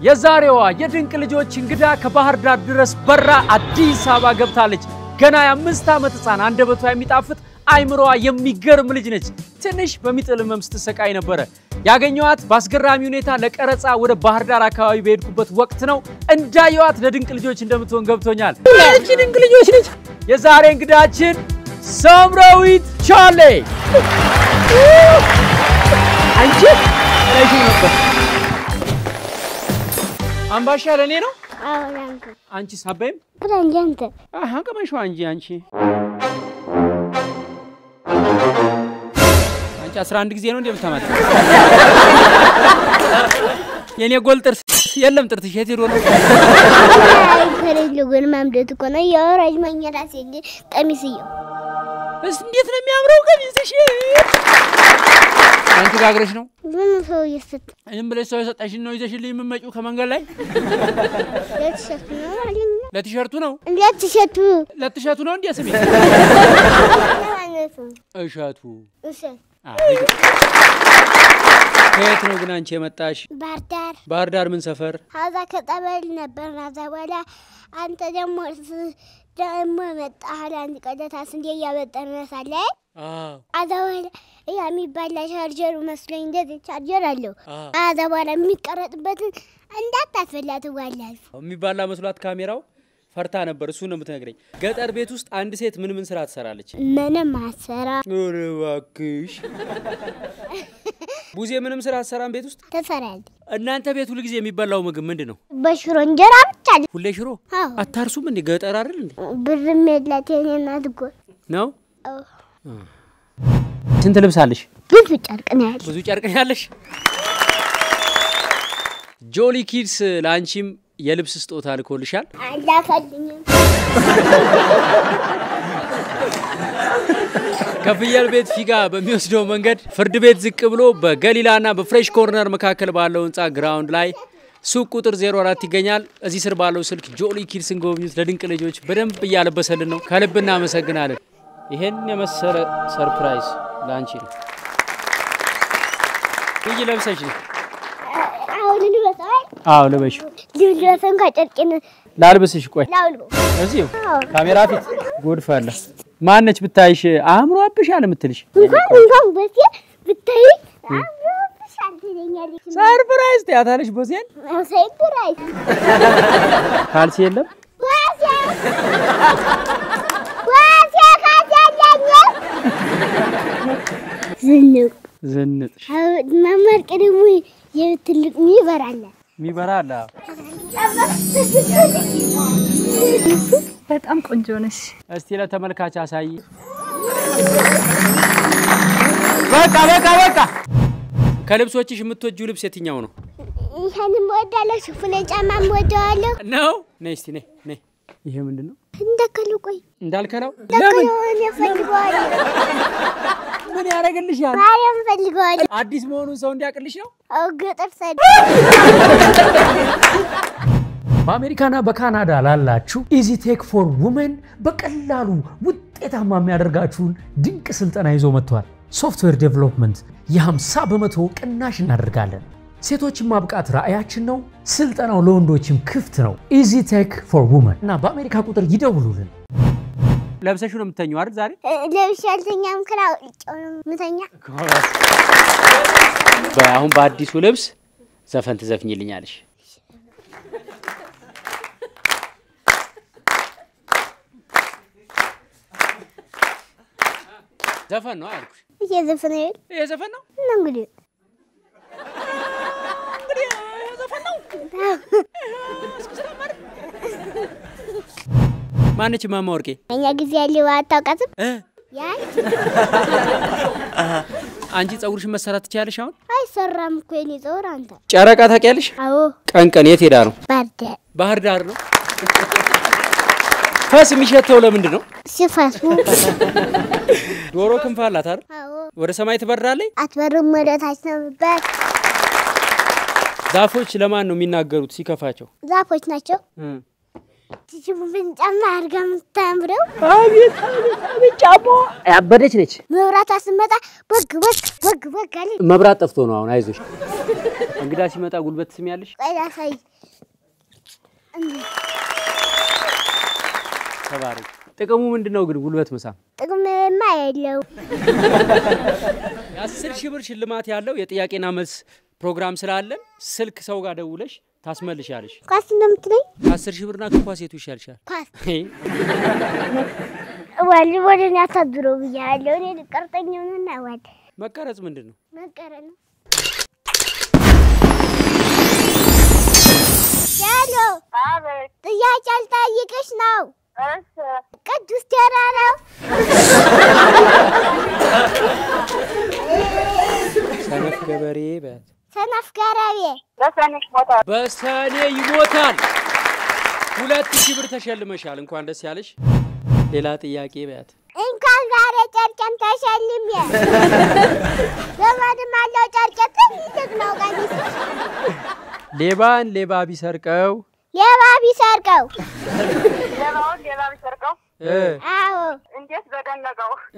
የዛሬዋ የድንቅ ልጆች እንግዳ ከባህር ዳር ድረስ በራ አዲስ አበባ ገብታለች ገና የ5 ዓመት ህፃን አንደበቷ የሚጣፍጥ አይምሮዋ የሚገርም ልጅ ነች ትንሽ በሚጥል ህመም ስትሰቃይ ነበር ያገኘዋት ባስገራሚ ሁኔታ ለቀረጻ ወደ ባህር ዳር አካባቢ በሄድኩበት ወቅት ነው እንዳየዋት ለድንቅ ልጆች እንደምትሆን ገብቶኛል እቺ ድንቅ ልጆች ነች የዛሬ እንግዳችን ሳምራዊት ቻሌ አንቺ ነሽ ነበር አምባሻ ለኔ ነው አውራንኩ አንቺ ሳበይም ፍራንጀንተ ከመሽው አንቺ አንቺ 11 ጊዜ ነው እንደምታማት የኔ ጎል ጥርስ የለም ጥርትሽ የት ሄዶ ነው ከሌሉን ማምደት እኮ ነው ያወራጅ ማኛራስ እንጂ ቀሚስዩ እንዴት ነው የሚያምረው ቀሚስሽ አንቺ ጋግረሽ ነው ምን ሰው ይስጥ እኔም ብለሽ ሰው የሰጣሽን ነው ይዘሽልኝ የምመጪው ከመንገድ ላይ ለቲሸርቱ ነው ለቲሸርቱ ነው እንዴ ስሜ እሸቱ ከየት ነው ግን አንቺ የመጣሽ ባህር ዳር ምን ሰፈር ሀዛ ከጠበል ነበር ናዛባላ አንተ ደግሞ መጣህ አንድ ቀደታስ እንዴ ያበጠነሳለ አዛባላ የሚባል ቻርጀር መስሎኝ እንደዚህ ቻርጀር አለው አዛባላ የሚቀረጥበትን እንዳታስፈላት ዋላል የሚባል መስሏት ካሜራው ፈርታ ነበር እሱ ነው የምትነግረኝ ገጠር ቤት ውስጥ አንድ ሴት ምን ስራ ትሰራለች ምንም አሰራ ወረባክሽ ቡዜ ምንም ስራ አሰራም ቤት ውስጥ ተሰራል እናንተ ቤት ሁሉ ጊዜ የሚበላው ምግብ ምንድነው በሽሮ እንጀራ ብቻ ሁሌ ሽሮ አታርሱም እንዴ ገጠር አይደል እንዴ ብርም የላት የኔናት ጎ ነው ስንት ልብስ አለሽ ብዙ ጨርቅ ነው ያለሽ ጆሊ ኪድስ ላንቺም የልብስ ስጦታ ልኮልሻል አላፈልኝም ከፍየል ቤት ፊጋ በሚወስደው መንገድ ፍርድ ቤት ዝቅ ብሎ በገሊላና በፍሬሽ ኮርነር መካከል ባለው ህንጻ ግራውንድ ላይ ሱቅ ቁጥር 04 ይገኛል እዚህ ስር ባለው ስልክ ጆሊ ኪድስን ጎብኙት ለድንቅ ልጆች በደንብ ያለበሰልን ነው ከልብና መሰግናለን ይሄን የመሰለ ሰርፕራይዝ ላንቺ ነው ይጂ ለብሰሽ ነው አው ለበሽ ልብሰን ከጨርቅን ላልብስሽ ቆይ እዚሁ ካሜራ ፊት ጉድ ፈላ ማነች ብታይሽ አምሮብሻል የምትልሽ እንኳን በሲ ብታይ አምሮብሻል ትለኛለች ሰርፕራይዝ ታያታለሽ ቦሴን ሰርፕራይዝ ካልሲ የለም ዝንጥ መማር ቀደሙ የትልቅ ሚበራላ በጣም ቆንጆ ነሽ እስቲ ለተመልካች አሳይ በቃ ከልብሶችሽ የምትወጂው ልብስ የትኛው ነው ይሄንን ወዳለሁ ሱፍኔ ጫማም ወዳለሁ ነው ነይ እስቲ ነይ ይሄ ምንድነው እንዳልከለው ለምን ይፈልጋል ምን ያረጋልሻል ማርያም ፈልጋል አዲስ መሆኑን ሰው እንዲያቀልሽ ነው ገጠር ሰድ በአሜሪካና በካናዳ ላላችሁ ኢዚ ቴክ ፎር ውመን በቀላሉ ውጤታማ የሚያደርጋችሁን ድንቅ ስልጠና ይዞ መጥቷል ሶፍትዌር ዴቨሎፕመንት የ50% ቅናሽ እናደርጋለን ሴቶችን ማብቃት ራእያችን ነው ስልጠናው ለወንዶችም ክፍት ነው ኢዚ ቴክ ፎር ውመን እና በአሜሪካ ቁጥር ይደውሉልን ለብሰሽ ነው የምትተኛው አይደል ዛሬ ለብሻልተኛም ክራው ምተኛ አሁን በአዲሱ ልብስ ዘፈን ትዘፍኝልኛለሽ ዘፈን ነው አልኩሽ የዘፈን ነው እንግዲህ ማነች ማማ ወርቄ እኛ ጊዜ ያለው አታውቃትም አንቺ ጸጉርሽን መሰራት ትችያለሽ አሁን አይሰራም እኮ የኔ ጸጉር አንተ ጨረቃ ታውቂያለሽ አዎ ቀን የት ሄዳ ነው ባህር ዳር ነው ፈስ የሚሸተው ለምንድን ነው ሲፈሱ ዶሮ ክንፍ አላት አይደል አዎ ወደ ሰማይ ትበራለች አትበርም ወደ ታች ነው በር ዛፎች ለማን ነው የሚናገሩት ሲከፋቸው ዛፎች ናቸው ትጅቡን ጫማ አርጋ ምታምረው አቤት ጫማ ያበደች ነች መብራት አስመጣ በግ አለ መብራት ጠፍቶ ነው አሁን አይዞሽ እንግዳ ሲመጣ ጉልበት ትስሚያለሽ? ቀላሳይ ተባረክ። ጥቅሙ ምንድነው ግን ጉልበት መሳም? ጥቅምማ የለው። የ10,000 ብር ሽልማት ያለው የጥያቄና መልስ ፕሮግራም ስላለን ስልክ ሰው ጋር ደውለሽ ታስመልሻለሽ። ኳስ እንደምትለኝ 10,000 ብርና ኳስ የቱ ይሻልሻል? ኳስ ወልወልና ታድሮ ብያለሁ። እኔ ልቀርጠኝውና ወል መቀረጽ ምንድነው? መቀረጽ ነው። ያሎ አቤት። ጥያቄ አልጠይቅሽ ነው። እሺ ቅዱስ ተራራው ሰነፍ ገበሬ በት ሰነፍ ገበሬ በሰኔ ይሞታል። 2,000 ብር ተሸልመሻል። እንኳን ደስ ያለሽ። ሌላ ጥያቄ በት እንኳን ዛሬ ጨርቄን ተሸልሜ ዘመድም አለው ጨርቄን ትልቅ ነው ቀሚስ። ሌባን ሌባ ቢሰርቀው ሌባ ቢሰርቀው አዎ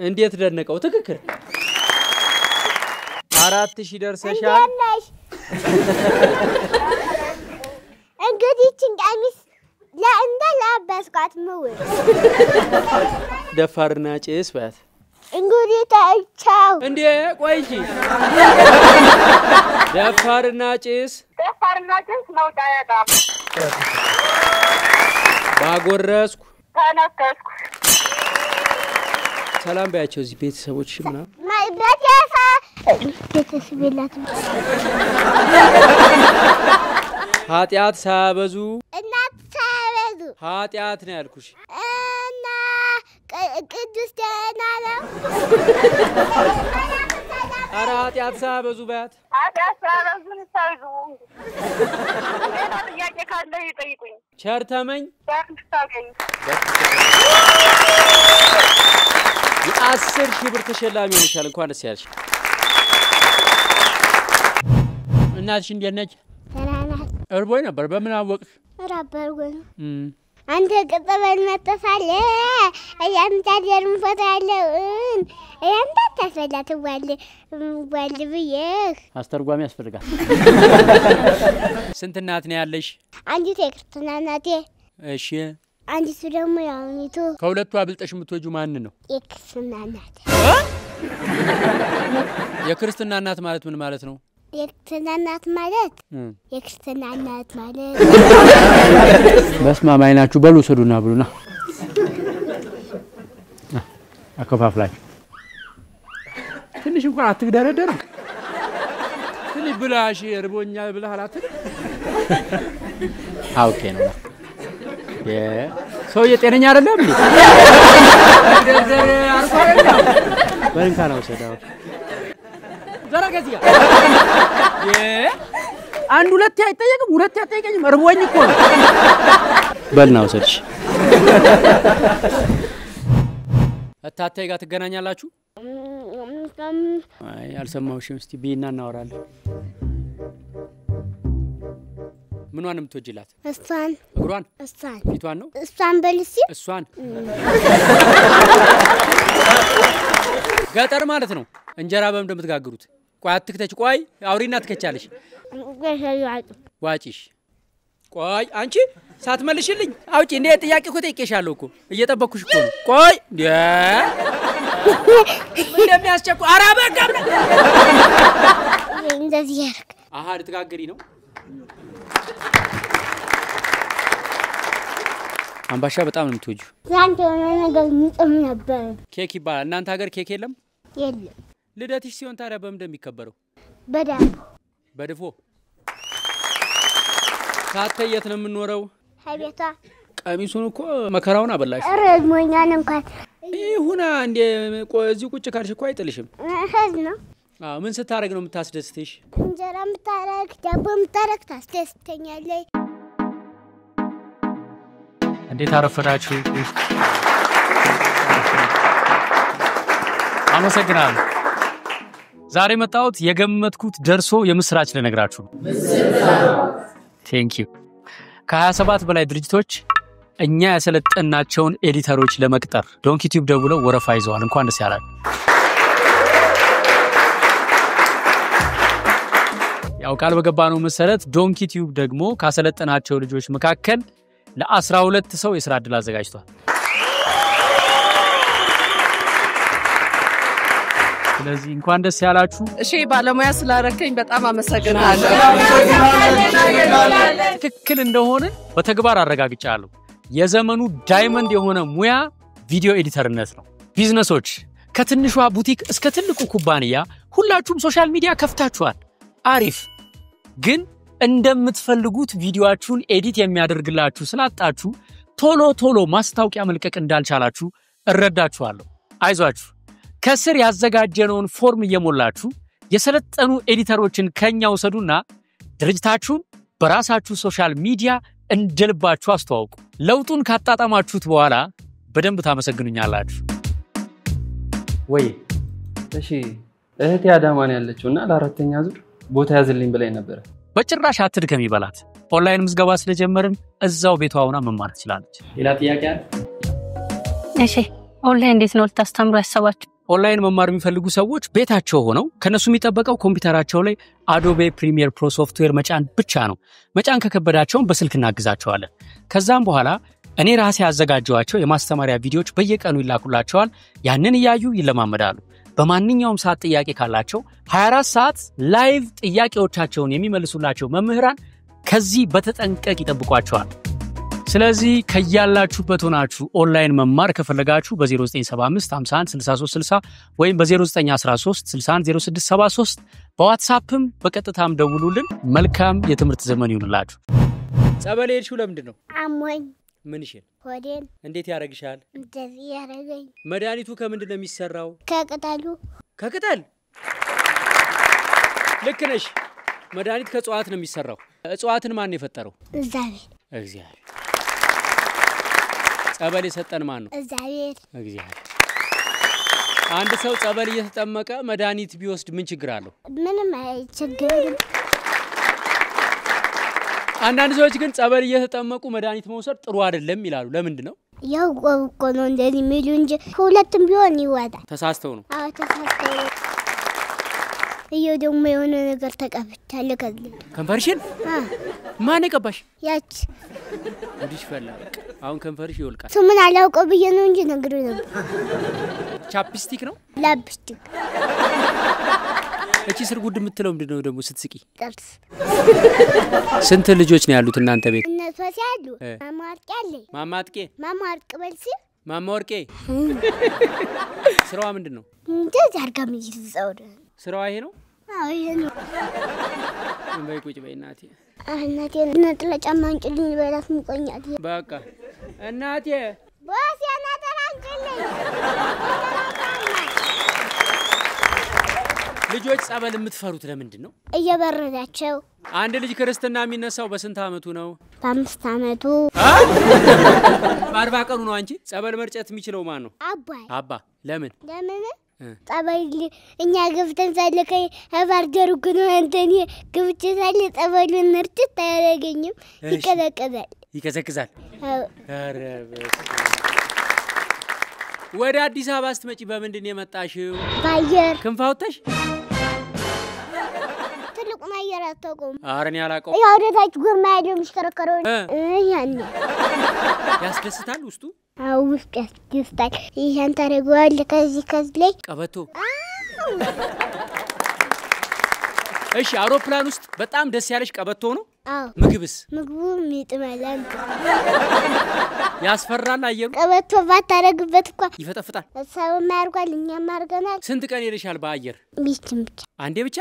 እንዴት ደነቀው? ትክክል 4,000 ደርሰሻል። እንግዲህ ጭንቃሚስ ለእንደ ለበስኳት ምውል ደፋርና ጭስ በት እንግዲህ ተቻው እንዴ ቆይጂ ደፋርና ጭስ ነው ዳያታ ባጎረስኩ ተነከስኩ ሰላም ባያቸው እዚህ ቤተሰቦች ምናምን ቤተሰቤላት ኃጢአት ሳያበዙ እናት ሳያበዙ ኃጢአት ነው ያልኩሽ እና ቅዱስ ተናለው ኧረ ኃጢአት ሳያበዙ ባያት ኃጢአት ሳያበዙ ንሳይዙ ሌላ ጥያቄ ካለ ይጠይቁኝ። ቸርተመኝ ታገኝ የ10,000 ብር ተሸላሚ ሆነሻል። እንኳን ደስ ያለሽ። እናትሽ እንዴት ነች? ተናናት እርቦኝ ነበር። በምን አወቅሽ? ራበርጎኝ አንተ ቅጥበል መጥፋለ ያንታደርም ፈታለው ያንተ ተፈላት ወል ብዬሽ አስተርጓሚ ያስፈልጋል። ስንት እናት ነው ያለሽ? አንዲት የክርስትና እናቴ። እሺ አንዲቱ ደግሞ ያውኒቱ። ከሁለቱ አብልጠሽ የምትወጁ ማን ነው? የክርስትና እናት። የክርስትና እናት ማለት ምን ማለት ነው? የክርስትና እናት ማለት የክርስትና እናት ማለት በስማም አይናችሁ በሉ ሰዱና ብሉና አከፋፍላችሁ ትንሽ እንኳን አትግደረደር። ትንሽ ብላሽ እርቦኛል ብለህ አላትል። ኦኬ ነው። ሰው የጤነኛ አይደለም እንዴ? ደዘር አርቆ አይደለም። በእንካ ነው ሰዳው ዘራገዚያ አንድ ሁለት አይጠየቅም። ሁለት አይጠየቅም። እርቦኝ እኮ ነው። በልናው ሰድሽ አታታይ ጋር ትገናኛላችሁ? አይ አልሰማውሽም። እስቲ ቢና እናወራለን። ምንዋን የምትወጂላት? እሷን እግሯን እሷን ፊቷን ነው እሷን በልሲ እሷን ገጠር ማለት ነው። እንጀራ በምን እንደምትጋግሩት? ቆይ አትክተች። ቆይ አውሪና ትከቻለሽ። ዋጪሽ ቆይ አንቺ ሳትመልሽልኝ አውጪ። እንዴ ጥያቄ እኮ ጠይቄሻለሁ እኮ እየጠበቅኩሽ እኮ ነው። ቆይ እንደሚያስቸኩ ኧረ በቃ እንደዚህ ያርክ አሃ ልትጋግሪ ነው። አምባሻ በጣም ነው የምትወጂው። ዛንተ የሆነ ነገር ምጥም ነበር። ኬክ ይባላል። እናንተ ሀገር ኬክ የለም? የለም። ልደትሽ ሲሆን ታዲያ በምን እንደሚከበረው? በዳቦ በድፎ። ታተይ የት ነው የምንኖረው? ሀቤቷ ቀሚሱን እኮ መከራውን አበላሽ። ረድሞኛል እንኳን ይሁና እንዴ እዚህ ቁጭ ካልሽ እኮ አይጥልሽም። እህል ነው። አዎ ምን ስታረግ ነው የምታስደስትሽ? እንጀራ የምታረግ ዳቦ የምታረግ ታስደስተኛለች። እንዴት አረፈዳችሁ? አመሰግናለሁ። ዛሬ መጣሁት የገመትኩት ደርሶ የምስራች ለነግራችሁ። ቴንክ ዩ። ከ27 በላይ ድርጅቶች እኛ ያሰለጠናቸውን ኤዲተሮች ለመቅጠር ዶንኪ ቲዩብ ደውለው ወረፋ ይዘዋል። እንኳን ደስ ያላችሁ። ያው ቃል በገባነው መሰረት ዶንኪ ቲዩብ ደግሞ ካሰለጠናቸው ልጆች መካከል ለ12 ሰው የሥራ ዕድል አዘጋጅቷል። ስለዚህ እንኳን ደስ ያላችሁ። እሺ ባለሙያ ስላረከኝ በጣም አመሰግናለሁ። ትክክል እንደሆነ በተግባር አረጋግጫለሁ። የዘመኑ ዳይመንድ የሆነ ሙያ ቪዲዮ ኤዲተርነት ነው። ቢዝነሶች ከትንሿ ቡቲክ እስከ ትልቁ ኩባንያ ሁላችሁም ሶሻል ሚዲያ ከፍታችኋል። አሪፍ። ግን እንደምትፈልጉት ቪዲዮአችሁን ኤዲት የሚያደርግላችሁ ስላጣችሁ ቶሎ ማስታወቂያ መልቀቅ እንዳልቻላችሁ እረዳችኋለሁ። አይዟችሁ። ከስር ያዘጋጀነውን ፎርም እየሞላችሁ የሰለጠኑ ኤዲተሮችን ከኛ ወሰዱና ድርጅታችሁን በራሳችሁ ሶሻል ሚዲያ እንደልባችሁ አስተዋውቁ። ለውጡን ካጣጣማችሁት በኋላ በደንብ ታመሰግኑኛላችሁ። ወይ እሺ እህቴ አዳማን ያለችውና ለአራተኛ ዙር ቦታ ያዝልኝ ብላኝ ነበር። በጭራሽ አትድከም ይበላት። ኦንላይን ምዝገባ ስለጀመርን እዛው ቤቷ ሆና መማር ትችላለች። ሌላ ጥያቄ አለ? እሺ ኦንላይን እንዴት ነው ልታስተምሩ ያሰባችሁ? ኦንላይን መማር የሚፈልጉ ሰዎች ቤታቸው ሆነው ከነሱ የሚጠበቀው ኮምፒውተራቸው ላይ አዶቤ ፕሪሚየር ፕሮ ሶፍትዌር መጫን ብቻ ነው። መጫን ከከበዳቸው በስልክ እናግዛቸዋለን። ከዛም በኋላ እኔ ራሴ ያዘጋጀዋቸው የማስተማሪያ ቪዲዮዎች በየቀኑ ይላኩላቸዋል። ያንን እያዩ ይለማመዳሉ። በማንኛውም ሰዓት ጥያቄ ካላቸው 24 ሰዓት ላይቭ ጥያቄዎቻቸውን የሚመልሱላቸው መምህራን ከዚህ በተጠንቀቅ ይጠብቋቸዋል። ስለዚህ ከያላችሁበት ሆናችሁ ኦንላይን መማር ከፈለጋችሁ በ0975 51 63 60 ወይም በ0913 61 0673 በዋትስአፕም በቀጥታም ደውሉልን። መልካም የትምህርት ዘመን ይሁንላችሁ። ጸበል ሄድሽው ለምንድን ነው? አሞኝ ምን ይሽል? ሆዴን እንዴት ያረግሻል? እንደዚህ ያረገኝ። መድኃኒቱ ከምንድን ነው የሚሰራው? ከቅጠሉ። ከቅጠል? ልክ ነሽ። መድኃኒት ከእጽዋት ነው የሚሰራው። እጽዋትን ማን የፈጠረው? እግዚአብሔር። ጸበል የሰጠን ማን ነው? እግዚአብሔር። አንድ ሰው ጸበል እየተጠመቀ መድኃኒት ቢወስድ ምን ችግር አለው? ምንም ችግር። አንዳንድ ሰዎች ግን ጸበል እየተጠመቁ መድኃኒት መውሰድ ጥሩ አይደለም ይላሉ። ለምንድን ነው? ያው እኮ ነው እንደዚህ የሚሉ እንጂ ሁለቱም ቢሆን ይወጣል። ተሳስተው ነው። አዎ ተሳስተው ነው። ይሄው ደግሞ የሆነ ነገር ተቀብቻለሁ። ከንፈርሽን ማን የቀባሽ? ያቺ እንዲሽ ፈላ። አሁን ከንፈርሽ ይወልቃል። ስሙን አላውቀው ብዬ ነው እንጂ ነግሬው ነበር። ቻፕስቲክ ነው? ላፕስቲክ። እቺ ስር ጉድ የምትለው ምንድነው ደግሞ ስትስቂ? ጥርስ። ስንት ልጆች ነው ያሉት እናንተ ቤት? እነሱ ሲያሉ ማማርቄ አለ። ማማርቅ በልሲ ማማወርቄ። ስራዋ ምንድነው? እንደዚህ አርጋ ምን ይዘውደ? ስራዋ ይሄ ነው? አዎ ይሄ ነው። በይ ቁጭ በይ እናቴ። እናቴ ነጥለ ጫማ አንጭልኝ በላት ሙቆኛል። በቃ እናቴ ቦስ ያናጠራ አንጭልኝ። ልጆች ጸበል የምትፈሩት ለምንድን ነው? እየበረዳቸው። አንድ ልጅ ክርስትና የሚነሳው በስንት አመቱ ነው? በ5 አመቱ። በ40 ቀኑ ነው። አንቺ ጸበል መርጨት የሚችለው ማን ነው? አባ። ለምን? ጸበል እኛ ገብተን ሳለከይ አባርደሩ ግን አንተኔ ገብቼ ሳለ ጸበሉን ነርጭት አያረገኝም። ይቀዘቅዛል። ኧረ ወደ አዲስ አበባ ስትመጪ በምንድን ነው የመጣሽው? ባየር። ክንፍ አውጥተሽ? ትልቁን አየር አታውቀውም? ኧረ እኔ አላውቀውም። ያው ወደታች ጎማ ያለው የሚሽከረከረው ያን ያስደስታል ውስጡ? አው ውስጥ ያስደስታል። ይሄን ታረጋዋለህ ከዚህ ላይ ቀበቶ። እሺ አውሮፕላን ውስጥ በጣም ደስ ያለሽ ቀበቶ ነው? አዎ። ምግብስ? ምግቡ ይጥማላል። ያስፈራል አየሩ? ቀበቶ ባታረግበት እኮ ይፈጠፍጣል። ሰው ማርጓል እኛም አርገናል። ስንት ቀን ሄደሻል በአየር? ብቻ አንዴ ብቻ?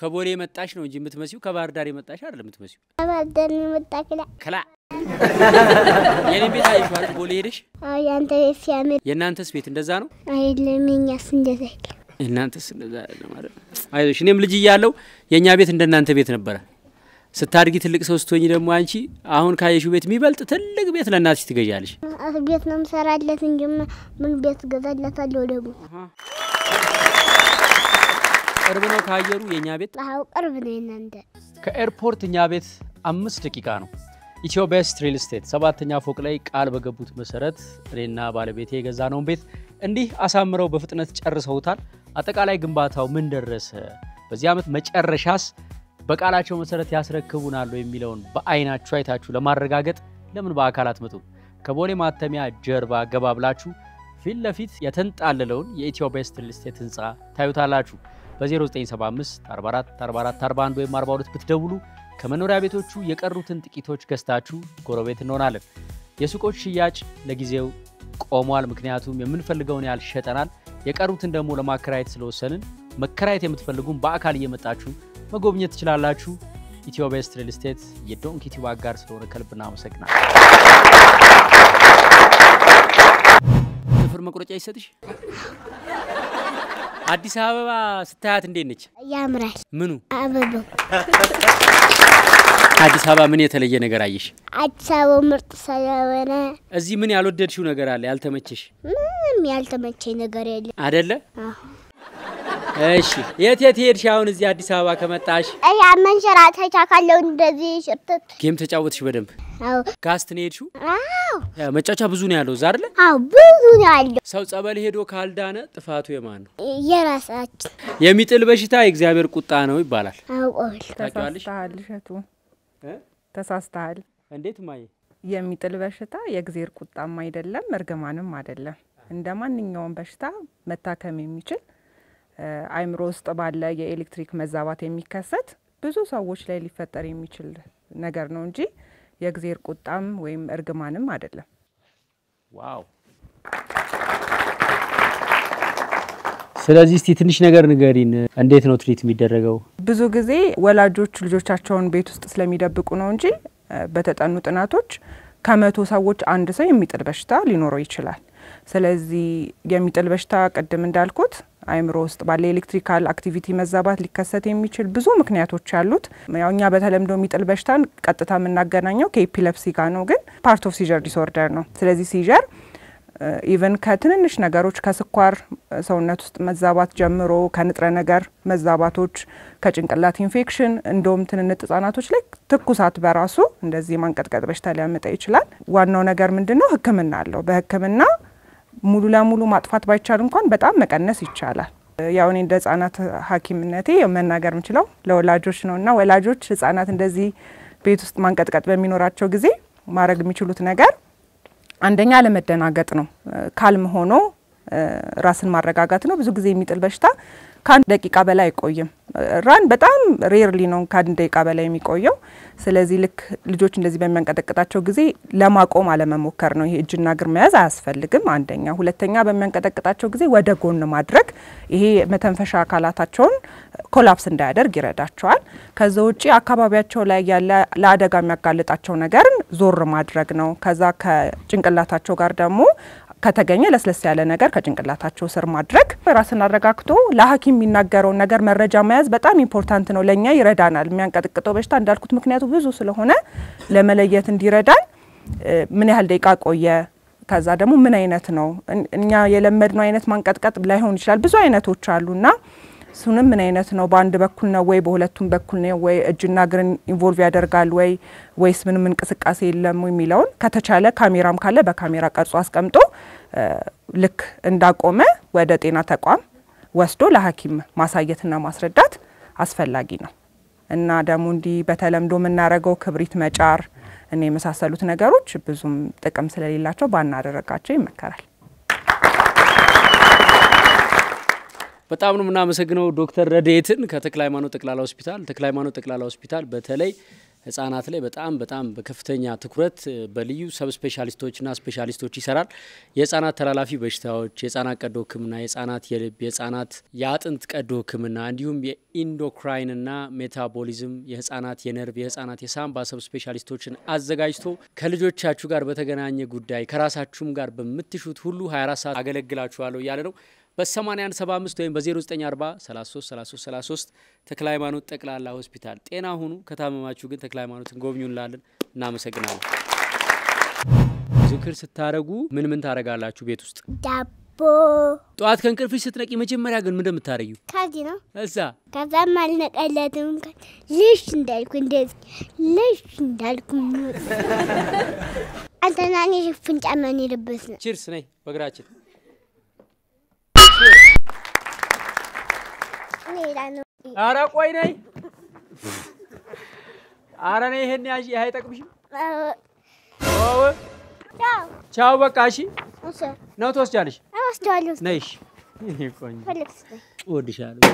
ከቦሌ መጣሽ ነው እንጂ የምትመሲው ከባህር ዳር የመጣሽ አይደለም የምትመሲው። ከባህር ዳር የመጣ ከላ የኔ ቤት አይቷል ቦሌ ሄደሽ? አዎ ያንተ ቤት ሲያምር። የናንተስ ቤት እንደዛ ነው? አይደለም የኛስ እንደዛ አይደለም። እናንተስ እንደዛ አይደለም ማለት አይዞሽ። እኔም ልጅ እያለሁ የኛ ቤት እንደናንተ ቤት ነበር። ስታድጊ ትልቅ ሰው ስትሆኚ ደግሞ አንቺ አሁን ካየሽው ቤት የሚበልጥ ትልቅ ቤት ለእናትሽ ትገዣለሽ። ቤት ነው የምሰራለት እንጂ ምን ቤት ገዛላታለሁ ደግሞ። ቅርብ ነው ካየሩ የኛ ቤት? አዎ ቅርብ ነው እናንተ። ከኤርፖርት እኛ ቤት 5 ደቂቃ ነው። ኢትዮ ቤስት ሪል ስቴት 7ኛ ፎቅ ላይ ቃል በገቡት መሰረት እኔና ባለቤቴ የገዛነውን ቤት እንዲህ አሳምረው በፍጥነት ጨርሰውታል። አጠቃላይ ግንባታው ምን ደረሰ? በዚህ አመት መጨረሻስ በቃላቸው መሰረት ያስረክቡናል የሚለውን በአይናችሁ አይታችሁ ለማረጋገጥ ለምን በአካላት መጡ? ከቦሌ ማተሚያ ጀርባ ገባ ብላችሁ ፊት ለፊት የተንጣለለውን የኢትዮ ቤስት ሪል ስቴት ህንጻ ታዩታላችሁ። በ0975 44 44 41 ወይም 42 ብትደውሉ ከመኖሪያ ቤቶቹ የቀሩትን ጥቂቶች ገዝታችሁ ጎረቤት እንሆናለን። የሱቆች ሽያጭ ለጊዜው ቆሟል፣ ምክንያቱም የምንፈልገውን ያህል ሸጠናል። የቀሩትን ደግሞ ለማከራየት ስለወሰንን መከራየት የምትፈልጉም በአካል እየመጣችሁ መጎብኘት ትችላላችሁ። ኢትዮ ቤስት ሪል ስቴት የዶንኪ ቲዩብ አጋር ስለሆነ ከልብ እናመሰግናለን። ጥፍር መቁረጫ ይሰጥሽ? አዲስ አበባ ስታያት እንዴት ነች? ያምራል። ምኑ? አበባው። አዲስ አበባ ምን የተለየ ነገር አየሽ? አዲስ አበባ ምርጥ ስለሆነ። እዚህ ምን ያልወደድሽው ነገር አለ? ያልተመቸሽ? ምንም ያልተመቸኝ ነገር የለም። አይደለ? አዎ። እሺ የት ሄድሽ አሁን እዚህ አዲስ አበባ ከመጣሽ? አያ መንሸራተቻ ካለው እንደዚህ ሽርተት ጌም ተጫወትሽ በደንብ? አዎ። ካስት ነው ሄድሽው? አዎ። መጫወቻ ብዙ ነው ያለው እዛ አይደለ? አዎ ብዙ ነው ያለው። ሰው ጸበል ሄዶ ካልዳነ ጥፋቱ የማን ነው? የራሳችን። የሚጥል በሽታ የእግዚአብሔር ቁጣ ነው ይባላል። አዎ። ተሳስተሃል እሸቱ፣ ተሳስተሃል። እንዴት ማየ? የሚጥል በሽታ የእግዚአብሔር ቁጣም አይደለም እርግማንም አይደለም። እንደማንኛውም በሽታ መታከም የሚችል አይምሮ ውስጥ ባለ የኤሌክትሪክ መዛባት የሚከሰት ብዙ ሰዎች ላይ ሊፈጠር የሚችል ነገር ነው እንጂ የእግዚአብሔር ቁጣም ወይም እርግማንም አይደለም። ዋው! ስለዚህ እስቲ ትንሽ ነገር ንገሪን፣ እንዴት ነው ትሪት የሚደረገው? ብዙ ጊዜ ወላጆች ልጆቻቸውን ቤት ውስጥ ስለሚደብቁ ነው እንጂ በተጠኑ ጥናቶች ከመቶ ሰዎች አንድ ሰው የሚጥል በሽታ ሊኖረው ይችላል። ስለዚህ የሚጥል በሽታ ቅድም እንዳልኩት አይምሮ ውስጥ ባለ ኤሌክትሪካል አክቲቪቲ መዛባት ሊከሰት የሚችል ብዙ ምክንያቶች አሉት። ያው እኛ በተለምዶ የሚጥል በሽታን ቀጥታ የምናገናኘው ከኤፒሌፕሲ ጋር ነው፣ ግን ፓርት ኦፍ ሲጀር ዲስኦርደር ነው። ስለዚህ ሲጀር ኢቨን ከትንንሽ ነገሮች ከስኳር ሰውነት ውስጥ መዛባት ጀምሮ ከንጥረ ነገር መዛባቶች፣ ከጭንቅላት ኢንፌክሽን፣ እንደውም ትንንጥ ህጻናቶች ላይ ትኩሳት በራሱ እንደዚህ ማንቀጥቀጥ በሽታ ሊያመጣ ይችላል። ዋናው ነገር ምንድነው? ህክምና አለው። በህክምና ሙሉ ለሙሉ ማጥፋት ባይቻል እንኳን በጣም መቀነስ ይቻላል። ያው እኔ እንደ ህጻናት ሐኪምነቴ መናገር የምችለው ለወላጆች ነውና ወላጆች ህጻናት እንደዚህ ቤት ውስጥ ማንቀጥቀጥ በሚኖራቸው ጊዜ ማድረግ የሚችሉት ነገር አንደኛ ለመደናገጥ ነው። ካልም ሆኖ ራስን ማረጋጋት ነው። ብዙ ጊዜ የሚጥል በሽታ ከአንድ ደቂቃ በላይ አይቆይም። ራን በጣም ሬርሊ ነው ከአንድ ደቂቃ በላይ የሚቆየው። ስለዚህ ልክ ልጆች እንደዚህ በሚያንቀጠቅጣቸው ጊዜ ለማቆም አለመሞከር ነው። ይሄ እጅና እግር መያዝ አያስፈልግም አንደኛ። ሁለተኛ በሚያንቀጠቅጣቸው ጊዜ ወደ ጎን ማድረግ፣ ይሄ መተንፈሻ አካላታቸውን ኮላፕስ እንዳያደርግ ይረዳቸዋል። ከዛ ውጪ አካባቢያቸው ላይ ያለ ለአደጋ የሚያጋልጣቸው ነገርን ዞር ማድረግ ነው። ከዛ ከጭንቅላታቸው ጋር ደግሞ ከተገኘ ለስለስ ያለ ነገር ከጭንቅላታቸው ስር ማድረግ፣ ራስን አረጋግቶ ለሐኪም የሚናገረው ነገር መረጃ መያዝ በጣም ኢምፖርታንት ነው። ለኛ ይረዳናል። የሚያንቀጠቅጠው በሽታ እንዳልኩት ምክንያቱ ብዙ ስለሆነ ለመለየት እንዲረዳን ምን ያህል ደቂቃ ቆየ፣ ከዛ ደግሞ ምን አይነት ነው፣ እኛ የለመድነው አይነት ማንቀጥቀጥ ላይሆን ይችላል። ብዙ አይነቶች አሉና እሱንም ምን አይነት ነው፣ በአንድ በኩል ነው ወይ በሁለቱም በኩል ነው ወይ እጅና እግርን ኢንቮልቭ ያደርጋል ወይስ ምንም እንቅስቃሴ የለም የሚለውን ከተቻለ ካሜራም ካለ በካሜራ ቀርጾ አስቀምጦ ልክ እንዳቆመ ወደ ጤና ተቋም ወስዶ ለሐኪም ማሳየትና ማስረዳት አስፈላጊ ነው። እና ደግሞ እንዲህ በተለምዶ የምናረገው ክብሪት መጫር እና የመሳሰሉት ነገሮች ብዙም ጥቅም ስለሌላቸው ባናደረጋቸው ይመከራል። በጣም ነው ምናመሰግነው ዶክተር ረዴትን ከተክለ ሃይማኖት ጠቅላላ ሆስፒታል። ተክለ ሃይማኖት ጠቅላላ ሆስፒታል በተለይ ህፃናት ላይ በጣም በከፍተኛ ትኩረት በልዩ ሰብ ስፔሻሊስቶችና ስፔሻሊስቶች ይሰራል። የህፃናት ተላላፊ በሽታዎች፣ የህፃናት ቀዶ ህክምና፣ የህፃናት የልብ፣ የህፃናት የአጥንት ቀዶ ህክምና እንዲሁም የኢንዶክራይንና ሜታቦሊዝም፣ የህፃናት የነርቭ፣ የህፃናት የሳምባ ሰብ ስፔሻሊስቶችን አዘጋጅቶ ከልጆቻችሁ ጋር በተገናኘ ጉዳይ ከራሳችሁም ጋር በምትሹት ሁሉ 24 ሰዓት አገለግላችኋለሁ እያለ ነው። በ8175 ወይም በ0940 33 33 33 ተክለ ሃይማኖት ጠቅላላ ሆስፒታል ጤና ሁኑ። ከታመማችሁ ግን ተክለ ሃይማኖትን ጎብኙ እንላለን። እናመሰግናለን። ዝክር ስታረጉ ምን ታረጋላችሁ ቤት ውስጥ? ዳቦ። ጧት ከእንቅልፍሽ ስትነቂ መጀመሪያ ግን ምን እንደምታረዩ? ከዚህ ነው እዛ ከዛም አልነቀለትም። ልሽ እንዳልኩ እንደዚህ ልሽ እንዳልኩ አንተናኔ ፍንጫ ማን ይልበስ ነው። ቺርስ ነይ በግራችን አራ ቆይ ነይ ኧረ እኔ ይሄን ያዥ ይሄ አይጠቅምሽም አዎ ቻው ቻው በቃ እሺ እሺ ነው ትወስጃለሽ አወስዳለሁ ነይሽ ይሄ ቆንጆ ፈልክስ እወድሻለሁ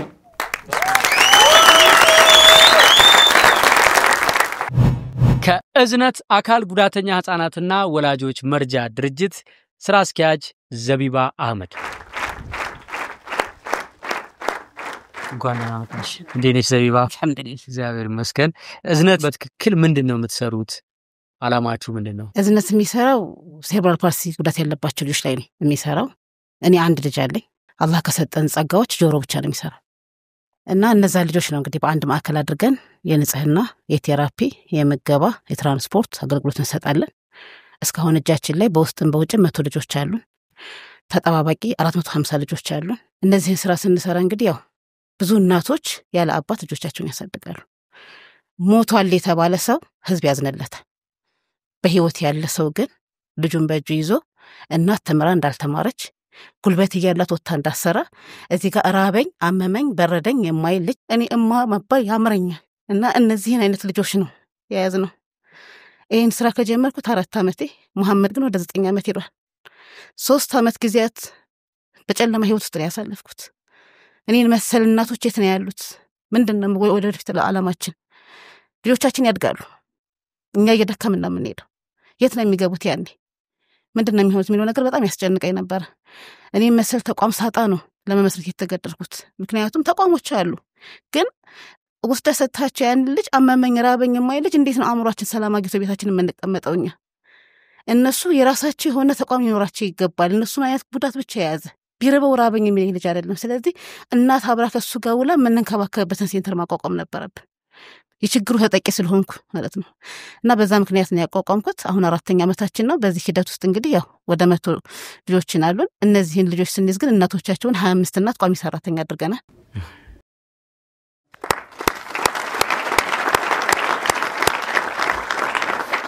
ከእዝነት አካል ጉዳተኛ ህፃናትና ወላጆች መርጃ ድርጅት ስራ አስኪያጅ ዘቢባ አህመድ እንኳን አመጣሽ እንዴት ነሽ ዘቢባ አልሐምዱሊላህ እግዚአብሔር ይመስገን እዝነት በትክክል ምንድነው የምትሰሩት አላማችሁ ምንድነው እዝነት የሚሰራው ሴሬብራል ፓልሲ ጉዳት ያለባቸው ልጆች ላይ ነው የሚሰራው እኔ አንድ ልጅ አለኝ አላህ ከሰጠን ጸጋዎች ጆሮ ብቻ ነው የሚሰራው እና እነዛ ልጆች ነው እንግዲህ በአንድ ማዕከል አድርገን የንጽህና የቴራፒ የምገባ የትራንስፖርት አገልግሎት እንሰጣለን እስካሁን እጃችን ላይ በውስጥም በውጭም 100 ልጆች አሉን ተጠባባቂ 450 ልጆች አሉን እነዚህን ስራ ስንሰራ እንግዲህ ያው ብዙ እናቶች ያለ አባት ልጆቻቸውን ያሳድጋሉ ሞቷል የተባለ ሰው ህዝብ ያዝነለታል በህይወት ያለ ሰው ግን ልጁን በእጁ ይዞ እናት ተምራ እንዳልተማረች ጉልበት እያላት ወጣ እንዳሰራ እዚህ ጋር ራበኝ አመመኝ በረደኝ የማይል ልጅ እኔ እማ መባል ያምረኛል እና እነዚህን አይነት ልጆች ነው የያዝነው ይህን ስራ ከጀመርኩት 4 ዓመቴ መሐመድ ግን ወደ 9 ዓመት ሄዷል 3 ዓመት ጊዜያት በጨለማ ህይወት ውስጥ ነው ያሳለፍኩት እኔን መሰል እናቶች የት ነው ያሉት ምንድነው ወደፊት ለዓለማችን ልጆቻችን ያድጋሉ እኛ እየደከምን ነው የምንሄደው የት ነው የሚገቡት ያኔ ምንድነው የሚሆኑት የሚለው ነገር በጣም ያስጨንቀኝ ነበር እኔ መሰል ተቋም ሳጣ ነው ለመመስረት የተገደድኩት ምክንያቱም ተቋሞች አሉ ግን ውስጥ ሰጣቸው ያን ልጅ አመመኝ ራበኝ የማይል ልጅ እንዴት ነው አእምሯችን ሰላም አግኝቶ ቤታችን የምንቀመጠውኛ እነሱ የራሳቸው የሆነ ተቋም ይኖራቸው ይገባል እነሱ አይነት ጉዳት ብቻ የያዘ ቢረበው ራበኝ የሚል ልጅ አይደለም ስለዚህ እናት አብራ ከሱ ጋር ውላ የምንንከባከብበትን ሴንተር ማቋቋም ነበረብን የችግሩ ተጠቂ ስለሆንኩ ማለት ነው እና በዛ ምክንያት ነው ያቋቋምኩት አሁን 4ኛ ዓመታችን ነው በዚህ ሂደት ውስጥ እንግዲህ ያው ወደ 100 ልጆችን አሉን እነዚህን ልጆች ስንይዝ ግን እናቶቻቸውን 25 እናት ቋሚ ሰራተኛ አድርገናል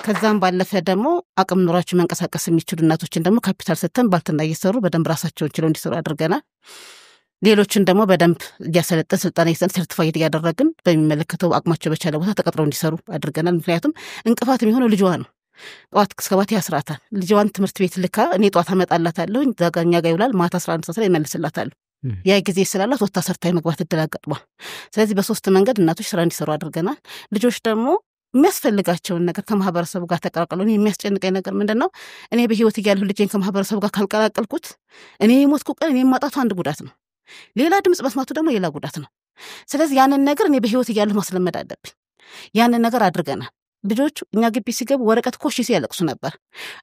ከዛም ባለፈ ደግሞ አቅም ኖራቸው መንቀሳቀስ የሚችሉ እናቶችን ደግሞ ካፒታል ሰጥተን ባልትና እየሰሩ በደንብ ራሳቸውን ችለው እንዲሰሩ አድርገናል ሌሎችን ደግሞ በደንብ እያሰለጠን ስልጣን ይሰን ሰርቲፋይድ ያደረግን በሚመለከተው አቅማቸው በቻለ ቦታ ተቀጥረው እንዲሰሩ አድርገናል ምክንያቱም እንቅፋት የሚሆነው ልጅዋ ነው ጧት እስከባት ያስራታል ልጅዋን ትምህርት ቤት ልካ እኔ ጧት አመጣላታለሁ ዛጋኛ ጋር ይውላል ማታ 11 ሰዓት ላይ መልስላታለሁ ያ ጊዜ ስላላት ወጣ ሰርታይ መግባት እድላጋጥሟል ስለዚህ በሶስት መንገድ እናቶች ስራ እንዲሰሩ አድርገናል ልጆች ደግሞ የሚያስፈልጋቸውን ነገር ከማህበረሰቡ ጋር ተቀላቀሉ እኔ የሚያስጨንቀኝ ነገር ምንድነው እኔ በህይወት እያለሁ ልጄን ከማህበረሰቡ ጋር ካልቀላቀልኩት እኔ የሞትኩ ቀን እኔ ማጣቱ አንድ ጉዳት ነው ሌላ ድምጽ መስማቱ ደግሞ ሌላ ጉዳት ነው ስለዚህ ያንን ነገር እኔ በህይወት እያለሁ ማስለመድ አለብኝ ያንን ነገር አድርገናል ልጆቹ እኛ ግቢ ሲገቡ ወረቀት ኮሽ ሲያለቅሱ ነበር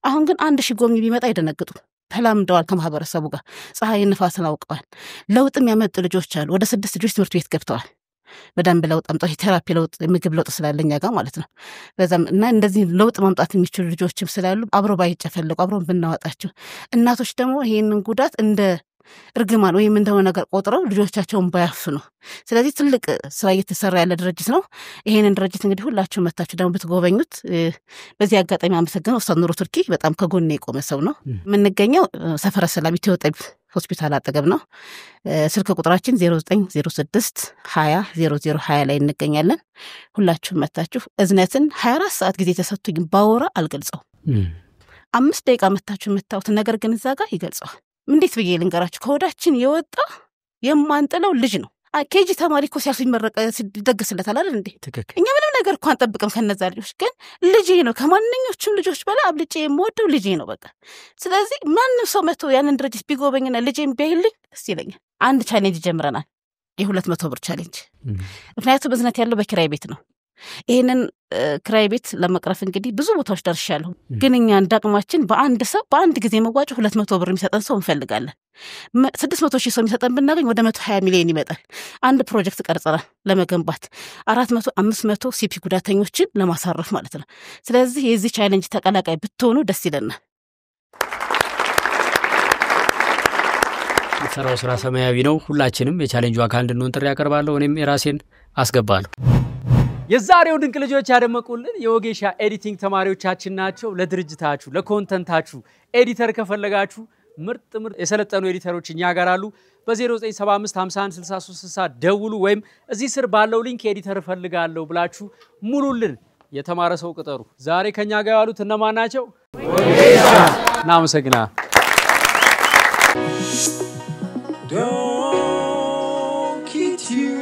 አሁን ግን 1000 ጎብኚ ቢመጣ አይደነግጡ ተላምደዋል ከማህበረሰቡ ጋር ፀሐይ ንፋስን አውቀዋል ለውጥም ያመጡ ልጆች አሉ ወደ 6 ልጆች ትምህርት ቤት ገብተዋል በደንብ ለውጥ አምጣው ቴራፒ ለውጥ ምግብ ለውጥ ስላለኛ ጋር ማለት ነው በዛም እና እንደዚህ ለውጥ ማምጣት የሚችሉ ልጆችም ስላሉ አብሮ ባይጨፈልቁ አብሮ ብናወጣቸው እናቶች ደግሞ ይሄንን ጉዳት እንደ እርግማን ወይም እንደሆነ ነገር ቆጥረው ልጆቻቸውን ባያፍኑ ስለዚህ ትልቅ ስራ እየተሰራ ያለ ድርጅት ነው ይሄንን ድርጅት እንግዲህ ሁላችሁ መታችሁ ደግሞ ብትጎበኙት በዚህ አጋጣሚ አመሰግናለሁ ኡስታዝ ኑሩ ቱርኪ በጣም ከጎኔ የቆመ ሰው ነው የምንገኘው ሰፈረ ሰላም ኢትዮጵያ ሆስፒታል አጠገብ ነው ስልክ ቁጥራችን 0906 20 0020 ላይ እንገኛለን ሁላችሁ መታችሁ እዝነትን 24 ሰዓት ጊዜ ተሰጥቶኝ ባወራ አልገልጸው 5 ደቂቃ መታችሁ የምታውት ነገር ግን እዛ ጋር ይገልጸዋል እንዴት ብዬ ልንገራችሁ ከወዳችን የወጣ የማንጥለው ልጅ ነው ኬጂ ተማሪ እኮ ሲያልፍ ይመረቀ ሲደግስለታል አይደል እንዴ እኛ ምንም ነገር እኮ አንጠብቅም ከነዛ ልጆች ግን ልጄ ነው ከማንኞቹም ልጆች በላይ አብልጬ የምወደው ልጄ ነው በቃ ስለዚህ ማንም ሰው መጥቶ ያንን ድርጅት ቢጎበኝና ልጄን ቢያይልኝ ደስ ይለኛል አንድ ቻሌንጅ ጀምረናል የ200 ብር ቻሌንጅ ምክንያቱም እዝነት ያለው በኪራይ ቤት ነው ይሄንን ክራይ ቤት ለመቅረፍ እንግዲህ ብዙ ቦታዎች ደርሻለሁ ግን እኛ እንዳቅማችን በአንድ ሰው በአንድ ጊዜ መዋጮ 200 ብር የሚሰጠን ሰው እንፈልጋለን 600,000 ሰው የሚሰጠን ብናገኝ ወደ 120 ሚሊዮን ይመጣል አንድ ፕሮጀክት ቀርጸናል ለመገንባት 400 500 ሲፒ ጉዳተኞችን ለማሳረፍ ማለት ነው ስለዚህ የዚህ ቻሌንጅ ተቀላቃይ ብትሆኑ ደስ ይለናል ሰራው ስራ ሰማያዊ ነው ሁላችንም የቻሌንጁ አካል እንድንሆን ጥሪ ያቀርባለሁ እኔም የራሴን አስገባለሁ የዛሬው ድንቅ ልጆች ያደመቁልን የወጌሻ ኤዲቲንግ ተማሪዎቻችን ናቸው ለድርጅታችሁ ለኮንተንታችሁ ኤዲተር ከፈለጋችሁ ምርጥ የሰለጠኑ ኤዲተሮች እኛ ጋር አሉ በ0975516360 ደውሉ ወይም እዚህ ስር ባለው ሊንክ ኤዲተር ፈልጋለሁ ብላችሁ ሙሉልን የተማረ ሰው ቅጠሩ። ዛሬ ከኛ ጋር ያሉት እነማን ናቸው? እናመሰግናለን። Don't keep you